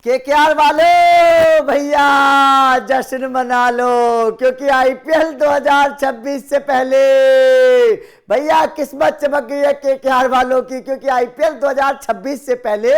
KKR वालों भैया जश्न मना लो, क्योंकि आईपीएल 2026 से पहले भैया किस्मत चमक गई है केकेआर वालों की। क्योंकि आईपीएल 2026 से पहले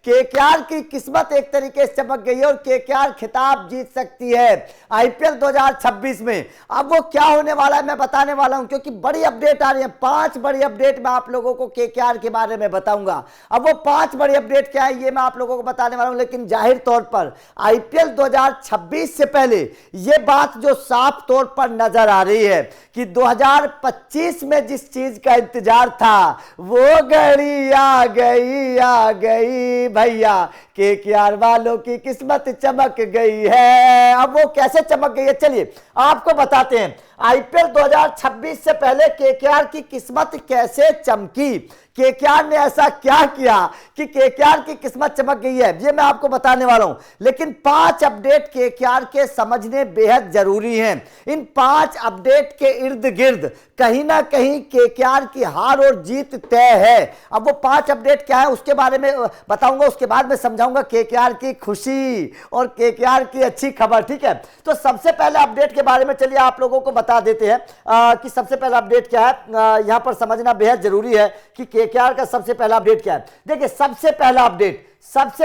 केकेआर की किस्मत एक तरीके से चमक गई है और केकेआर खिताब जीत सकती है आईपीएल 2026 में। अब वो क्या होने वाला है मैं बताने वाला हूं, क्योंकि बड़ी अपडेट आ रही है। 5 बड़ी अपडेट मैं आप लोगों को केकेआर के बारे में बताऊंगा। अब वो 5 बड़ी अपडेट क्या है ये मैं आप लोगों को बताने वाला हूं, लेकिन जाहिर तौर पर आईपीएल 2026 से पहले ये बात जो साफ तौर पर नजर आ रही है कि 2025 में जिस चीज का इंतजार था वो घड़ी आ गई भैया, केकेआर वालों की किस्मत चमक गई है। अब वो कैसे चमक गई है चलिए आपको बताते हैं। आईपीएल 2026 से पहले केकेआर की किस्मत कैसे चमकी, केकेआर ने ऐसा क्या किया कि केकेआर की किस्मत चमक गई है, ये मैं आपको बताने वाला हूं। लेकिन 5 अपडेट केकेआर के समझने बेहद जरूरी हैं। इन 5 अपडेट के इर्द गिर्द कहीं ना कहीं केकेआर की हार और जीत तय है। अब वो 5 अपडेट क्या है उसके बारे में बताऊंगा, उसके बाद में समझाऊंगा केकेआर की खुशी और केकेआर की अच्छी खबर। ठीक है, तो सबसे पहले अपडेट के बारे में चलिए आप लोगों को बता देते हैं कि सबसे पहला अपडेट क्या है। यहां पर समझना बेहद जरूरी है कि केकेआर का सबसे पहला अपडेट क्या है। देखिए सबसे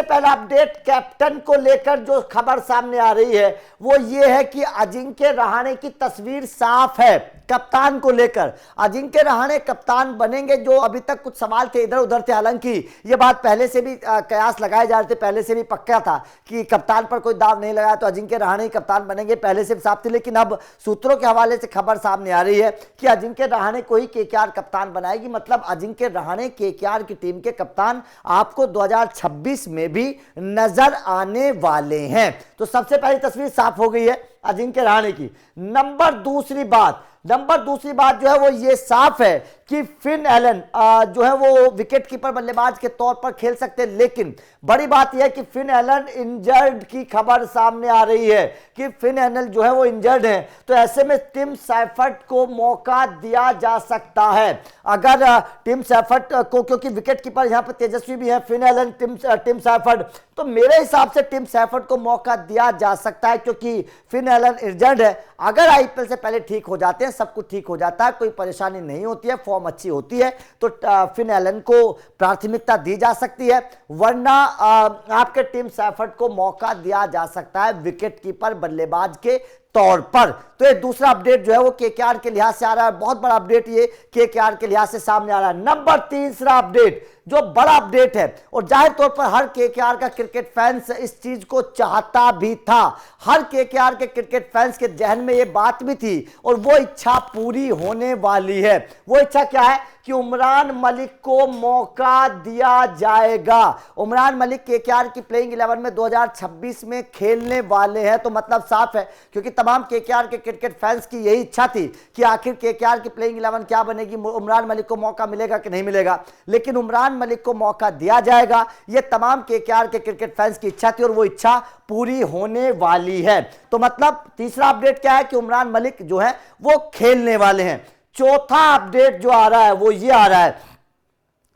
पहला अपडेट कैप्टन को लेकर जो खबर सामने आ रही है वो ये है कि अजिंक्य रहाणे की तस्वीर साफ है। कप्तान को लेकर अजिंक्य रहाणे कप्तान बनेंगे, जो अभी तक कुछ सवाल थे इधर उधर थे। हालांकि ये बात पहले से भी कयास लगाए जा रहे थे, पहले से भी पक्का था कि कप्तान पर कोई दाव नहीं लगाया तो अजिंक्य रहाणे ही कप्तान बनेंगे, पहले से भी साफ थी। लेकिन अब सूत्रों के हवाले से खबर सामने आ रही है कि अजिंक्य रहाणे को ही केकेआर कप्तान बनाएगी। मतलब अजिंक्य रहाणे केकेआर की टीम के कप्तान आपको 2026 में भी नजर आने वाले हैं। तो सबसे पहली तस्वीर साफ हो गई है अजिंक्य रहाणे की। नंबर दूसरी बात जो है वो ये साफ है कि फिन एलन जो है वो विकेट कीपर बल्लेबाज के तौर पर खेल सकते हैं। लेकिन बड़ी बात यह है कि फिन एलन इंजर्ड की खबर सामने आ रही है कि फिन एलन जो है वो इंजर्ड है। तो ऐसे में टिम सैफर्ट को मौका दिया जा सकता है। अगर टिम सैफर्ट को, क्योंकि विकेट कीपर यहां पर तेजस्वी भी है, फिन एलन, टिम सैफर्ट, तो मेरे हिसाब से टिम सैफर्ट को मौका दिया जा सकता है क्योंकि फिन एलन इंजर्ड है। अगर आईपीएल से पहले ठीक हो जाते हैं, सब कुछ ठीक हो जाता है, कोई परेशानी नहीं होती है, फॉर्म अच्छी होती है, तो फिन एलन को प्राथमिकता दी जा सकती है। वरना आपके टिम सैफर्ट को मौका दिया जा सकता है विकेट कीपर बल्लेबाज के तौर पर। तो ये दूसरा अपडेट जो है वो केकेआर के लिहाज से आ रहा है, बहुत बड़ा अपडेट ये केकेआर के लिहाज से सामने आ रहा है। नंबर तीसरा अपडेट जो बड़ा अपडेट है और जाहिर तौर पर हर केकेआर का क्रिकेट फैंस इस चीज को चाहता भी था, हर केकेआर के क्रिकेट फैंस के जहन में ये बात भी थी और वो इच्छा पूरी होने वाली है। वो इच्छा क्या है कि उमरान मलिक को मौका दिया जाएगा। उमरान मलिक केकेआर की प्लेइंग 11 में 2026 में खेलने वाले हैं। तो मतलब साफ है, क्योंकि तमाम केकेआर के क्रिकेट फैंस की यही इच्छा थी कि आखिर केकेआर की प्लेइंग 11 क्या बनेगी, उमरान मलिक को मौका मिलेगा कि नहीं मिलेगा। लेकिन उमरान मलिक को मौका दिया जाएगा, यह तमाम केकेआर के क्रिकेट फैंस की इच्छा थी और वो इच्छा पूरी होने वाली है। तो मतलब तीसरा अपडेट क्या है कि उमरान मलिक जो है वो खेलने वाले हैं। चौथा अपडेट जो आ रहा है वो ये आ रहा है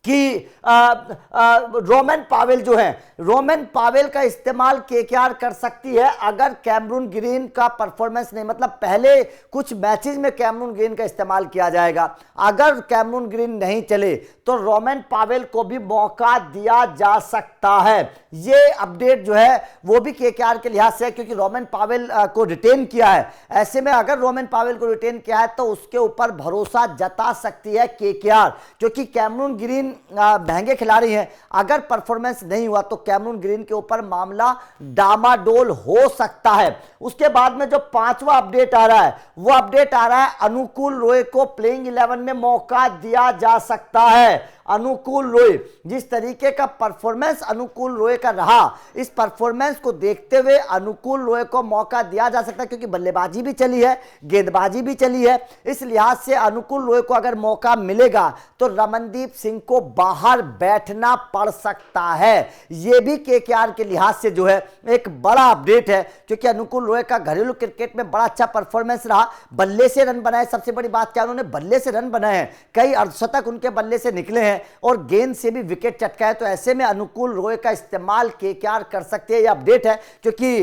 कि रोमन पावेल जो है, रोमन पावेल का इस्तेमाल केकेआर कर सकती है अगर कैमरून ग्रीन का परफॉर्मेंस नहीं, मतलब पहले कुछ मैचेस में कैमरून ग्रीन का इस्तेमाल किया जाएगा। अगर कैमरून ग्रीन नहीं चले तो रोमन पावेल को भी मौका दिया जा सकता है। ये अपडेट जो है वो भी केकेआर के लिहाज से है क्योंकि रोमन पावेल को रिटेन किया है। ऐसे में अगर रोमन पावेल को रिटेन किया है तो उसके ऊपर भरोसा जता सकती है केकेआर, क्योंकि कैमरून ग्रीन महंगे खिलाड़ी हैं। अगर परफॉर्मेंस नहीं हुआ तो कैमरून ग्रीन के ऊपर मामला डामाडोल हो सकता है। उसके बाद में जो 5वां अपडेट आ रहा है वो अपडेट आ रहा है अनुकूल रॉय को प्लेइंग 11 में मौका दिया जा सकता है। अनुकूल रॉय, जिस तरीके का परफॉर्मेंस अनुकूल रॉय का रहा, इस परफॉर्मेंस को देखते हुए अनुकूल रॉय को मौका दिया जा सकता है क्योंकि बल्लेबाजी भी चली है, गेंदबाजी भी चली है। इस लिहाज से अनुकूल रॉय को अगर मौका मिलेगा तो रमनदीप सिंह को बाहर बैठना पड़ सकता है। यह भी केकेआर के लिहाज से जो है एक बड़ा अपडेट है क्योंकि अनुकूल रॉय का घरेलू क्रिकेट में बड़ा अच्छा परफॉर्मेंस रहा, बल्ले से रन बनाए। सबसे बड़ी बात क्या, उन्होंने बल्ले से रन बनाए हैं, कई अर्धशतक उनके बल्ले से निकले हैं। हैं और गेंद से भी विकेट चटका है, तो ऐसे में अनुकूल रॉय का इस्तेमाल केकेआर कर सकते हैं। ये अपडेट है क्योंकि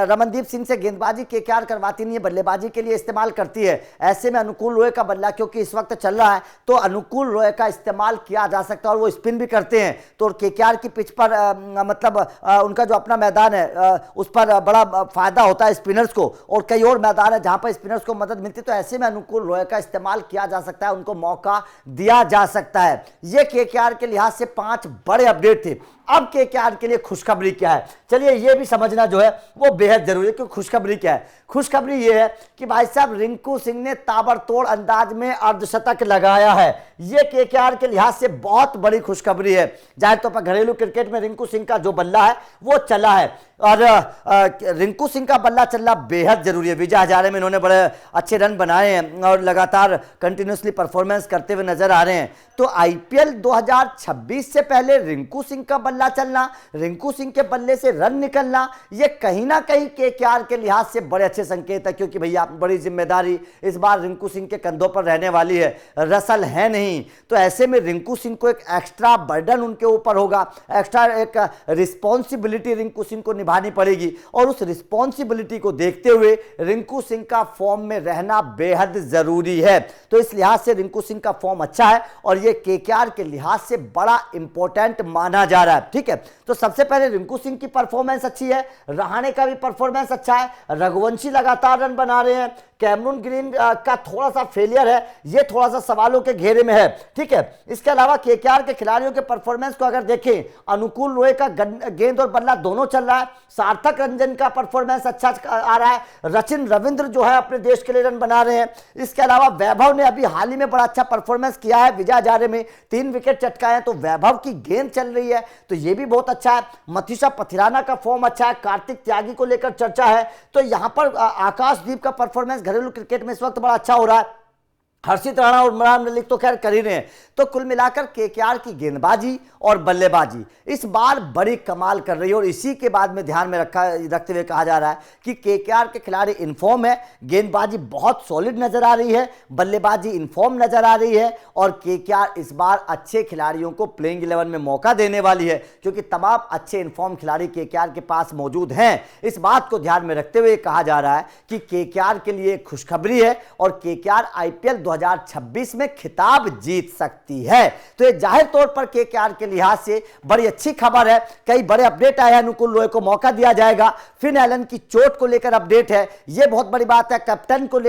रमनदीप सिंह से गेंदबाजी केकेआर करवाती नहीं है, बल्लेबाजी के लिए इस्तेमाल करती है। ऐसे में अनुकूल रॉय का बल्ला क्योंकि इस वक्त चल रहा है तो अनुकूल रॉय का इस्तेमाल किया जा सकता है और वो स्पिन भी करते हैं। तो केकेआर की पिच पर मतलब उनका जो अपना मैदान है उस पर बड़ा फायदा होता है स्पिनर्स को, और कई और मैदान है जहां पर स्पिनर्स को मदद मिलती है। तो ऐसे में अनुकूल रॉय का इस्तेमाल किया जा सकता है, उनको मौका दिया जा सकता है। ये केकेआर के लिहाज से 5 बड़े अपडेट थे। अब केकेआर के लिए खुशखबरी क्या है, चलिए ये भी समझना जो है वो बेहद जरूरी है। क्योंकि खुशखबरी क्या है, खुशखबरी ये है कि भाई साहब रिंकू सिंह ने ताबड़तोड़ अंदाज में अर्धशतक लगाया है। ये केकेआर के लिहाज से बहुत बड़ी खुशखबरी है। जाहिर तौर पर घरेलू क्रिकेट में रिंकू सिंह का जो बल्ला है वो चला है और रिंकू सिंह का बल्ला चलना बेहद जरूरी है। विजय हजारे में इन्होंने बड़े अच्छे रन बनाए हैं और लगातार कंटिन्यूसली परफॉर्मेंस करते हुए नजर आ रहे हैं। तो आईपीएल 2026 से पहले रिंकू सिंह का बल्ला चलना, रिंकू सिंह के बल्ले से रन निकलना, ये कहीं ना कहीं केकेआर के लिहाज से बड़े अच्छे संकेत है। क्योंकि भैया बड़ी जिम्मेदारी इस बार रिंकू सिंह के कंधों पर रहने वाली है, रसल है नहीं। तो ऐसे में रिंकू सिंह को एक एक्स्ट्रा बर्डन उनके ऊपर होगा, एक्स्ट्रा एक रिस्पॉन्सिबिलिटी रिंकू सिंह को निभानी पड़ेगी और उस रिस्पॉन्सिबिलिटी को देखते हुए रिंकू सिंह का फॉर्म में रहना बेहद जरूरी है। तो इस लिहाज से रिंकू सिंह का फॉर्म अच्छा है और ये केकेआर के लिहाज से बड़ा इंपॉर्टेंट माना जा रहा है। ठीक है, तो सबसे पहले रिंकू सिंह की परफॉर्मेंस अच्छी है, रहाणे का भी परफॉर्मेंस अच्छा है, रघुवंशी लगातार रन बना रहे हैं, कैमरून ग्रीन का थोड़ा सा फेलियर है, ये थोड़ा सा सवालों के घेरे में है। ठीक है, इसके अलावा केकेआर के खिलाड़ियों के परफॉर्मेंस को अगर देखें, अनुकूल रॉय का गेंद और बल्ला दोनों चल रहा है, सार्थक रंजन का परफॉर्मेंस अच्छा आ रहा है, रचिन रविंद्र जो है अपने देश के लिए रन बना रहे हैं। इसके अलावा वैभव ने अभी हाल ही में बड़ा अच्छा परफॉर्मेंस किया है, विजय हजारे में 3 विकेट चटकाए हैं, तो वैभव की गेंद चल रही है तो ये भी बहुत अच्छा है। मथुसा पथिराना का फॉर्म अच्छा है, कार्तिक त्यागी को लेकर चर्चा है। तो यहां पर आकाशदीप का परफॉर्मेंस घरेलू क्रिकेट में इस वक्त बड़ा अच्छा हो रहा है। हर्षित राणा और उमरान मलिक तो खैर कर ही रहे हैं। तो कुल मिलाकर केकेआर की गेंदबाजी और बल्लेबाजी इस बार बड़ी कमाल कर रही है और इसी के बाद में ध्यान में रखते हुए कहा जा रहा है कि केकेआर के खिलाड़ी इनफॉर्म है, गेंदबाजी बहुत सॉलिड नजर आ रही है, बल्लेबाजी इनफॉर्म नजर आ रही है और केकेआर इस बार अच्छे खिलाड़ियों को प्लेइंग 11 में मौका देने वाली है क्योंकि तमाम अच्छे इनफॉर्म खिलाड़ी केकेआर के पास मौजूद हैं। इस बात को ध्यान में रखते हुए कहा जा रहा है कि केकेआर के लिए खुशखबरी है और केकेआर आईपीएल 2026 में खिताब जीत सकती है। तो ये जाहिर तौर पर केकेआर के लिहाज से बड़ी अच्छी खबर है। कई बड़े अपडेट आए हैं, अनुकूल रॉय को मौका दिया जाएगा, फिन एलन की चोट को लेकर अपडेट है, ये बहुत बड़ी बात है। कैप्टन को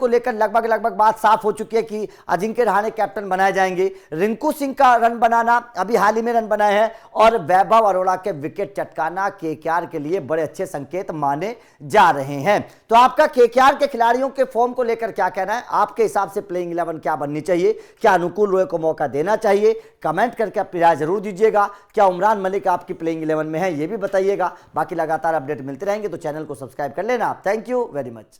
लेकर लगभग बात साफ हो चुकी है कि अजिंक्य रहाणे कैप्टन बनाए जाएंगे। रिंकू सिंह का रन बनाना, अभी हाल ही में रन बनाए हैं, और वैभव अरोड़ा के विकेट चटकाना केकेआर के लिए बड़े अच्छे संकेत माने जा रहे हैं। तो आपका केकेआर के खिलाड़ियों के फॉर्म को लेकर क्या कहना है? आपके हिसाब से प्लेइंग 11 क्या बननी चाहिए? क्या अनुकूल रॉय को मौका देना चाहिए? कमेंट करके अपनी राय जरूर दीजिएगा। क्या उमरान मलिक आपकी प्लेइंग 11 में है, ये भी बताइएगा। बाकी लगातार अपडेट मिलते रहेंगे तो चैनल को सब्सक्राइब कर लेना। Thank you very much.